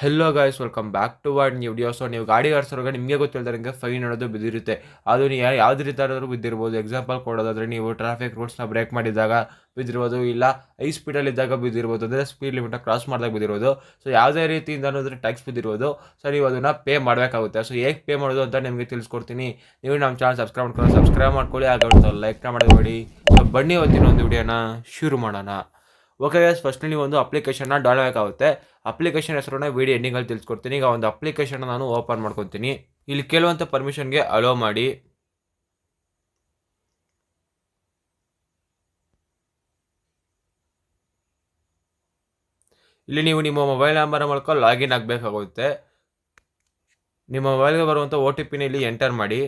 Hello guys, welcome back to word new video. So ನೀವು ಗಾಡಿ ಆಡಿಸೋವಾಗ ನಿಮಗೆ ಗೊತ್ತಿಲ್ಲದ ನಿಮಗೆ ಫೈನ್ ಅನ್ನೋದು ಬಿದ್ದಿರುತ್ತೆ. ಅದು ನೀವು ಯಾವುದೇ ರೀತಿಯಾದರೂ ಬಿದ್ದಿರ್ಬೋದು. ಎಕ್ಸಾಂಪಲ್ ಕೊಡೋದಾದರೆ ನೀವು ಟ್ರಾಫಿಕ್ ರೂಲ್ಸ್ನ ಬ್ರೇಕ್ ಮಾಡಿದಾಗ ಬಿದ್ದಿರ್ಬೋದು, ಇಲ್ಲ ಹೈ ಸ್ಪೀಡಲ್ಲಿದ್ದಾಗ ಬಿದ್ದಿರ್ಬೋದು, ಅಂದರೆ ಸ್ಪೀಡ್ ಲಿಮಿಟ್ನ ಕ್ರಾಸ್ ಮಾಡಿದಾಗ ಬಿದ್ದಿರ್ಬೋದು. ಸೊ ಯಾವುದೇ ರೀತಿಯಿಂದ ಅನ್ನೋದ್ರೆ ಟ್ಯಾಕ್ಸ್ ಬಿದ್ದಿರ್ಬೋದು. ಸೊ ನೀವು ಅದನ್ನು ಪೇ ಮಾಡಬೇಕಾಗುತ್ತೆ. ಸೊ ಹೇಗೆ ಪೇ ಮಾಡೋದು ಅಂತ ನಿಮಗೆ ತಿಳಿಸ್ಕೊಡ್ತೀನಿ. ನೀವು ನಮ್ಮ ಚಾನಲ್ ಸಬ್ಸ್ಕ್ರೈಬ್ ಮಾಡ್ಕೊಳ್ಳಿ, ಆಗ ಒಂದು ಲೈಕ್ನ ಮಾಡಿ. ಸೊ ಬನ್ನಿ ಇವತ್ತಿನ ಒಂದು ವಿಡಿಯೋನ ಶುರು ಮಾಡೋಣ. ಓಕೆ ಗೈಸ್, ಫಸ್ಟ್ ನೀವು ಒಂದು ಅಪ್ಲಿಕೇಶನ್ನ ಡೌನ್ಲೋಡ್ ಬೇಕಾಗುತ್ತೆ. ಅಪ್ಲಿಕೇಶನ್ ಹೆಸರನ್ನ ವಿಡಿಯೋ ಎಂಡಿಂಗಲ್ಲಿ ತಿಳಿಸ್ಕೊಡ್ತೀನಿ. ಈಗ ಒಂದು ಅಪ್ಲಿಕೇಶನ್ ನಾನು ಓಪನ್ ಮಾಡ್ಕೊತೀನಿ. ಇಲ್ಲಿ ಕೇಳುವಂಥ ಪರ್ಮಿಷನ್ಗೆ ಅಲೋ ಮಾಡಿ. ಇಲ್ಲಿ ನೀವು ನಿಮ್ಮ ಮೊಬೈಲ್ ನಂಬರ್ ಮೂಲಕ ಲಾಗಿನ್ ಆಗಬೇಕಾಗುತ್ತೆ. ನಿಮ್ಮ ಮೊಬೈಲ್ಗೆ ಬರುವಂಥ OTPನ ಇಲ್ಲಿ ಎಂಟರ್ ಮಾಡಿ.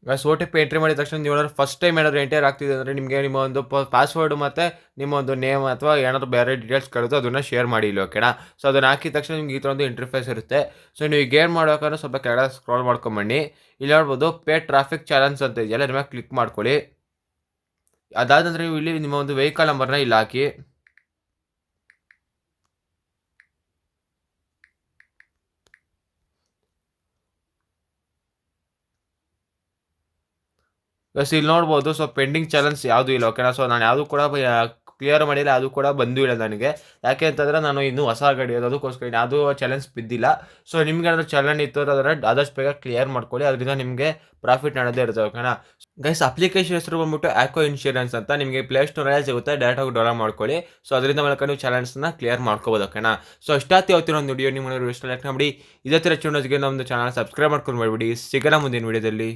ಗೈಸ್, OTP ಎಂಟ್ರಿ ಮಾಡಿದ ತಕ್ಷಣ ನೀವು ಏನಾದ್ರು ಫಸ್ಟ್ ಟೈಮ್ ಏನಾದರೂ ಎಂಟರ್ ಆಗ್ತಿದೆ ಅಂದರೆ ನಿಮಗೆ ನಿಮ್ಮ ಒಂದು ಪಾಸ್ವರ್ಡ್ ಮತ್ತು ನಿಮ್ಮ ಒಂದು ನೇಮ್ ಅಥವಾ ಏನಾದರೂ ಬೇರೆ ಡೀಟೇಲ್ಸ್ ಕರೆದು ಅದನ್ನು ಶೇರ್ ಮಾಡಿ ಇಲ್ಲಿ, ಓಕೆನಾ. ಸೊ ಅದನ್ನು ಹಾಕಿದ ತಕ್ಷಣ ನಿಮ್ಗೆ ಈ ಥರ ಒಂದು ಇಂಟರ್ಫೇಸ್ ಇರುತ್ತೆ. ಸೊ ನೀವು ಈಗ ಏನು ಮಾಡಬೇಕಾದ್ರೆ ಸ್ವಲ್ಪ ಕೆಳಗಡೆ ಸ್ಕ್ರಾಲ್ ಮಾಡ್ಕೊಂಬನ್ನಿ. ಇಲ್ಲಿ ನೋಡ್ಬೋದು ಪೇ ಟ್ರಾಫಿಕ್ ಚಾಲೆಂಜ್ ಅಂತ ಇದೆಯಲ್ಲ, ನಿಮ್ಮ ಕ್ಲಿಕ್ ಮಾಡ್ಕೊಳ್ಳಿ. ಅದಾದ ನಂತರ ನೀವು ಇಲ್ಲಿ ನಿಮ್ಮ ಒಂದು ವೆಹಿಕಲ್ ನಂಬರ್ನ ಇಲ್ಲಿ ಹಾಕಿ. ಬಸ್ ಇಲ್ಲಿ ನೋಡ್ಬೋದು. ಸೊ ಪೆಂಡಿಂಗ್ ಚಾಲೆಂಜ್ ಯಾವುದೂ ಇಲ್ಲ, ಓಕೆನಾ. ಸೊ ನಾನು ಯಾವುದು ಕೂಡ ಕ್ಲಿಯರ್ ಮಾಡಿಲ್ಲ, ಅದು ಕೂಡ ಬಂದೂ ಇಲ್ಲ ನನಗೆ. ಯಾಕೆ ಅಂತಂದರೆ ನಾನು ಇನ್ನೂ ಹೊಸ ಗಾಡಿ ಅದಕ್ಕೋಸ್ಕರ ಯಾವುದೂ ಚಾಲೆಂಜ್ ಬಿದ್ದಿಲ್ಲ. ಸೊ ನಿಮ್ಗೆ ಏನಾದರೂ ಚಾಲೆಂಜ್ ಇತ್ತು ಅದನ್ನು ಆದಷ್ಟು ಬೇಗ ಕ್ಲಿಯರ್ ಮಾಡ್ಕೊಳ್ಳಿ, ಅದರಿಂದ ನಿಮಗೆ ಪ್ರಾಫಿಟ್ ನಡೆದೇ ಇರುತ್ತೆ, ಓಕೆನಾ. ಗೈಸ್, ಅಪ್ಲಿಕೇಶನ್ ಹೆಸರು ಬಂದ್ಬಿಟ್ಟು ಆ್ಯಕೋ ಇನ್ಶೂರೆನ್ಸ್ ಅಂತ. ನಿಮಗೆ ಪ್ಲೇಸ್ಟೋರಲ್ಲೇ ಸಿಗುತ್ತೆ, ಡೈರೆಕ್ಟಾಗಿ ಡೌನ್ಲೋಡ್ ಮಾಡ್ಕೊಳ್ಳಿ. ಸೊ ಅದರಿಂದ ಮೂಲಕ ನೀವು ಚಾಲೆಂಜ್ನ ಕ್ಲಿಯರ್ ಮಾಡ್ಕೋಬೋದು, ಓಕೆನಾ. ಸೊ ಅಷ್ಟಾತಿ ಇವತ್ತಿನ ಒಂದು ವಿಡಿಯೋ ನಿಮ್ಮನ್ನು ಇಷ್ಟ ಲೈಕ್ ಮಾಡಿ. ಇದೇ ಥರ ಚೂನಸ್ಗೆ ನಮ್ಮದು ಚಾನಲ್ ಸಬ್ಸ್ಕ್ರೈಬ್ ಮಾಡ್ಕೊಂಡು ಮಾಡಿಬಿಡಿ. ಸಿಗೋಣ ಮುಂದಿನ ವಿಡಿಯೋದಲ್ಲಿ.